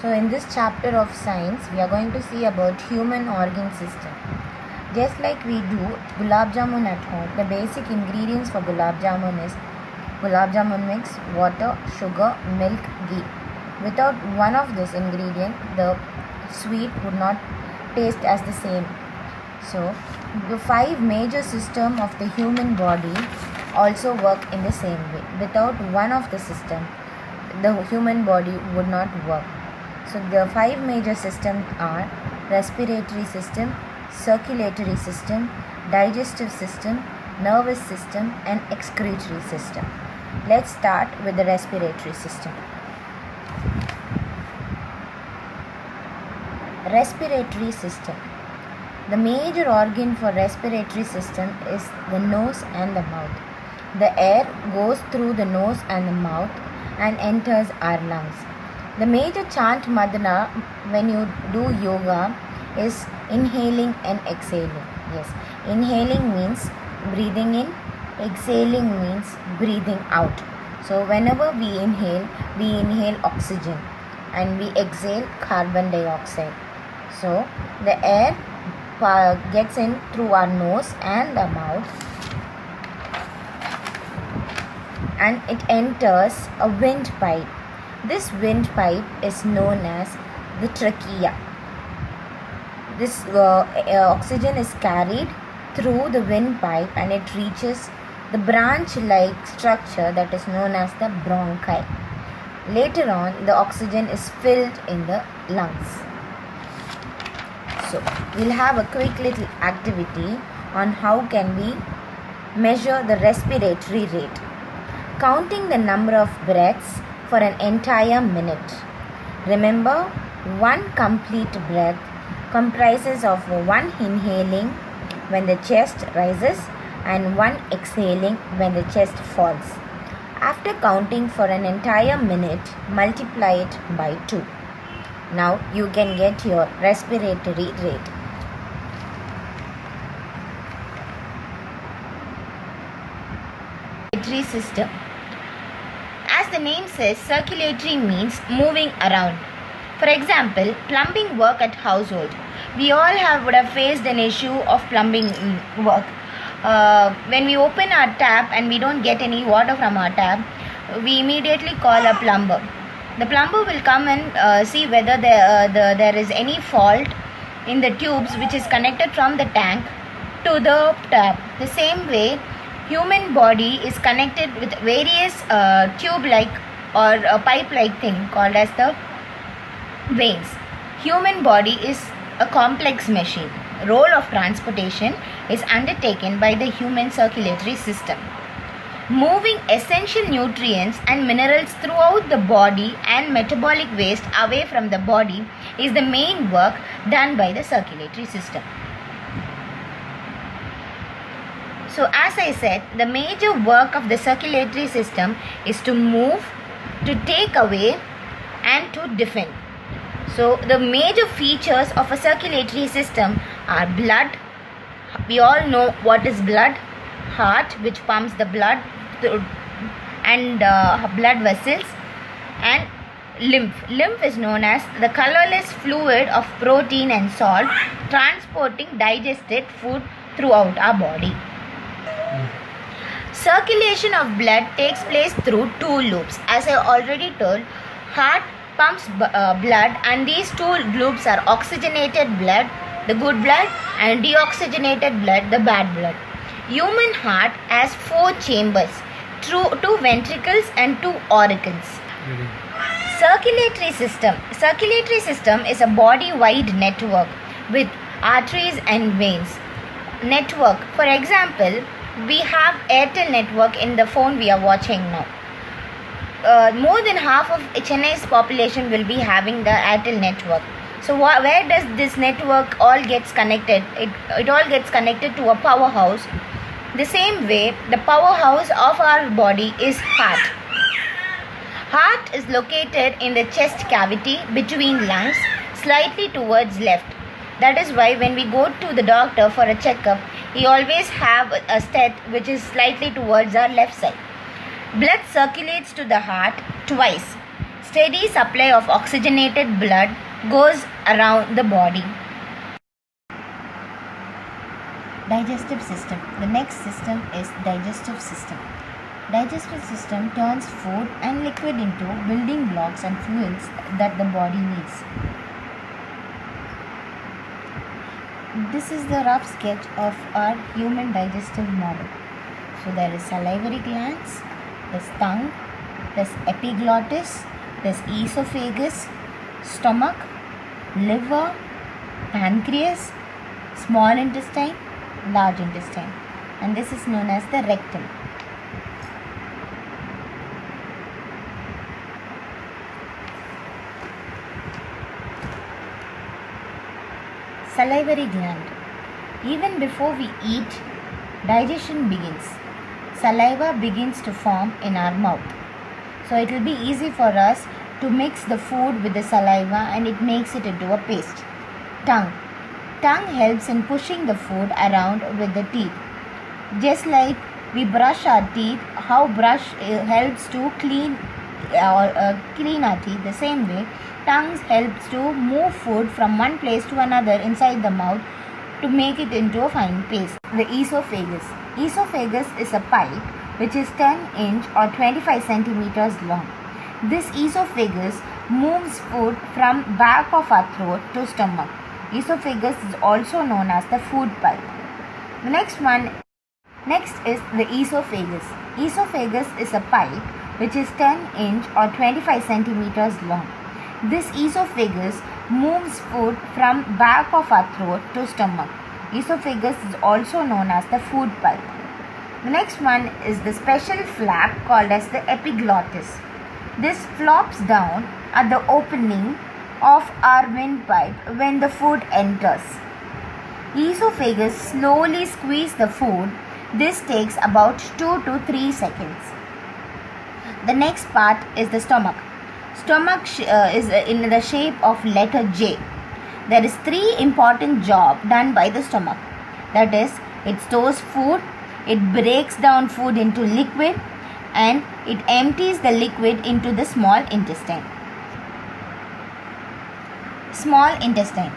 So in this chapter of science, we are going to see about human organ system. Just like we do gulab jamun at home, the basic ingredients for gulab jamun is gulab jamun mix, water, sugar, milk, ghee. Without one of this ingredient, the sweet would not taste as the same. So the 5 major system of the human body also work in the same way. Without one of the system, the human body would not work. So the 5 major systems are respiratory system, circulatory system, digestive system, nervous system and excretory system. Let's start with the respiratory system. Respiratory system. The major organ for respiratory system is the nose and the mouth. The air goes through the nose and the mouth and enters our lungs. The major chant madana when you do yoga is inhaling and exhaling. Yes, inhaling means breathing in, exhaling means breathing out. So whenever we inhale oxygen and we exhale carbon dioxide. So the air gets in through our nose and the mouth and it enters a windpipe. This windpipe is known as the trachea. This oxygen is carried through the windpipe and it reaches the branch-like structure that is known as the bronchi. Later on, the oxygen is filled in the lungs. So, we'll have a quick little activity on how can we measure the respiratory rate. Counting the number of breaths for an entire minute. Remember, one complete breath comprises of one inhaling when the chest rises and one exhaling when the chest falls. After counting for an entire minute, multiply it by 2. Now you can get your respiratory rate. Respiratory system. As the name says, circulatory means moving around. For example, plumbing work at household. We all would have faced an issue of plumbing work. When we open our tap and we don't get any water from our tap, we immediately call a plumber. The plumber will come and see whether there is any fault in the tubes which is connected from the tank to the tap. The same way, human body is connected with various tube-like or a pipe-like thing called as the veins. Human body is a complex machine. Role of transportation is undertaken by the human circulatory system. Moving essential nutrients and minerals throughout the body and metabolic waste away from the body is the main work done by the circulatory system. So as I said, the major work of the circulatory system is to move, to take away and to defend. So the major features of a circulatory system are blood. We all know what is blood. Heart, which pumps the blood and blood vessels, and lymph. Lymph is known as the colorless fluid of protein and salt transporting digested food throughout our body. Circulation of blood takes place through 2 loops. As I already told, heart pumps blood and these 2 loops are oxygenated blood, the good blood, and deoxygenated blood, the bad blood. Human heart has 4 chambers, 2 ventricles and 2 auricles. Circulatory system. Circulatory system is a body-wide network with arteries and veins. Network. For example, we have Airtel network in the phone we are watching now. More than half of Chennai's population will be having the Airtel network. So where does this network all gets connected? It all gets connected to a powerhouse. The same way, the powerhouse of our body is heart. Heart is located in the chest cavity between lungs, slightly towards left. That is why when we go to the doctor for a checkup, he always have a stent which is slightly towards our left side. Blood circulates to the heart twice. Steady supply of oxygenated blood goes around the body. Digestive system. The next system is digestive system. Digestive system turns food and liquid into building blocks and fuels that the body needs. This is the rough sketch of our human digestive model. So there is salivary glands, there's tongue, there's epiglottis, there's esophagus, stomach, liver, pancreas, small intestine, large intestine, and this is known as the rectum. Salivary gland. Even before we eat, digestion begins. Saliva begins to form in our mouth. So it will be easy for us to mix the food with the saliva and it makes it into a paste. Tongue. Tongue helps in pushing the food around with the teeth. Just like we brush our teeth, how brush helps to clean our teeth, the same way tongue helps to move food from one place to another inside the mouth to make it into a fine paste. The esophagus. Esophagus is a pipe which is 10-inch or 25 centimeters long. This esophagus moves food from back of our throat to stomach. Esophagus is also known as the food pipe. The next is the esophagus. Esophagus is a pipe which is 10-inch or 25 centimeters long. This esophagus moves food from back of our throat to stomach. Esophagus is also known as the food pipe. The next one is the special flap called as the epiglottis. This flops down at the opening of our windpipe when the food enters. Esophagus slowly squeezes the food. This takes about 2 to 3 seconds. The next part is the stomach. Stomach is in the shape of letter J. There is 3 important jobs done by the stomach. That is, it stores food, it breaks down food into liquid, and it empties the liquid into the small intestine. Small intestine.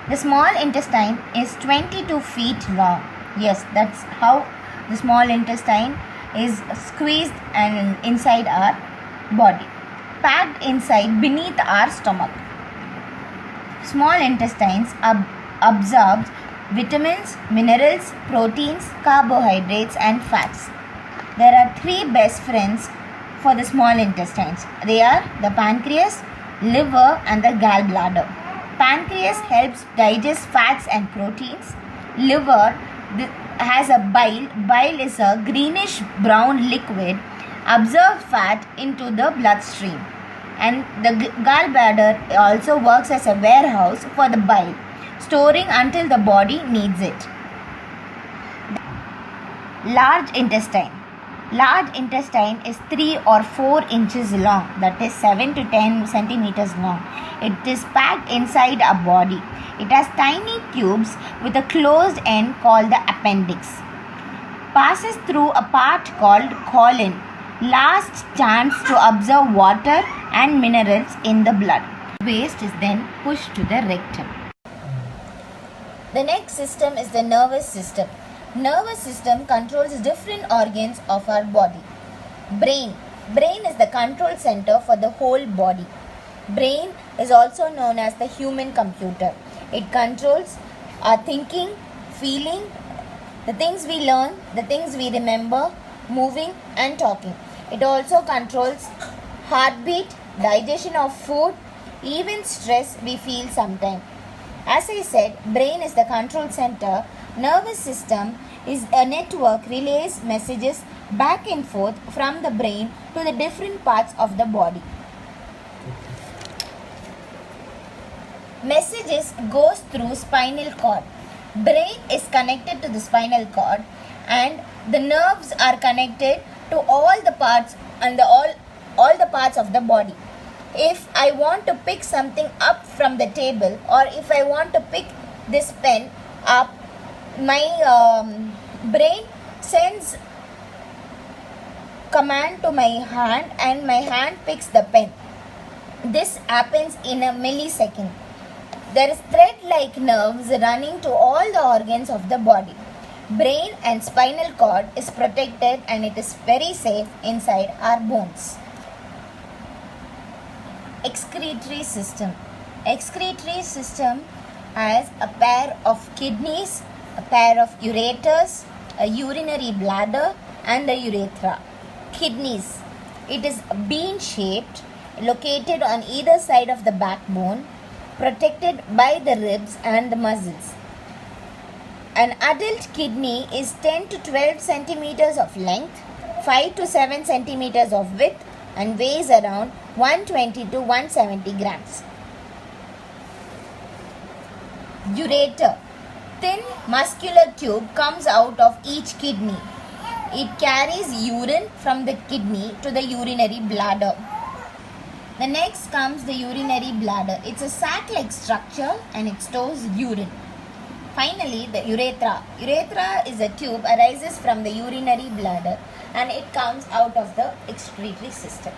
The small intestine is 22 feet long. Yes, that's how the small intestine is squeezed and inside our body, packed inside beneath our stomach. Small intestines absorbs vitamins, minerals, proteins, carbohydrates and fats. There are 3 best friends for the small intestines. They are the pancreas, liver and the gallbladder. Pancreas helps digest fats and proteins. Liver has a bile. Bile is a greenish brown liquid, absorbs fat into the bloodstream. And the gallbladder also works as a warehouse for the bile, storing until the body needs it. Large intestine. Large intestine is 3 or 4 inches long, that is 7 to 10 centimeters long. It is packed inside our body. It has tiny tubes with a closed end called the appendix. Passes through a part called colon, last chance to absorb water and minerals in the blood. Waste is then pushed to the rectum. The next system is the nervous system. Nervous system controls different organs of our body. Brain. Brain is the control center for the whole body. Brain is also known as the human computer. It controls our thinking, feeling, the things we learn, the things we remember, moving and talking. It also controls heartbeat, digestion of food, even stress we feel sometimes. As I said, brain is the control center. Nervous system is a network relays messages back and forth from the brain to the different parts of the body. Messages goes through spinal cord. Brain is connected to the spinal cord and the nerves are connected to all the parts and all the parts of the body. If I want to pick something up from the table, or if I want to pick this pen up, my brain sends command to my hand and my hand picks the pen. This happens in a millisecond. There is thread-like nerves running to all the organs of the body. Brain and spinal cord is protected and it is very safe inside our bones. Excretory system. Excretory system has a pair of kidneys, a pair of ureters, a urinary bladder and a urethra. Kidneys. It is bean shaped, located on either side of the backbone, protected by the ribs and the muscles. An adult kidney is 10 to 12 centimeters of length, 5 to 7 centimeters of width and weighs around 120 to 170 grams. Ureter. Thin muscular tube comes out of each kidney. It carries urine from the kidney to the urinary bladder. The next comes the urinary bladder. It's a sac-like structure and it stores urine. Finally, the urethra. Urethra is a tube arises from the urinary bladder and it comes out of the excretory system.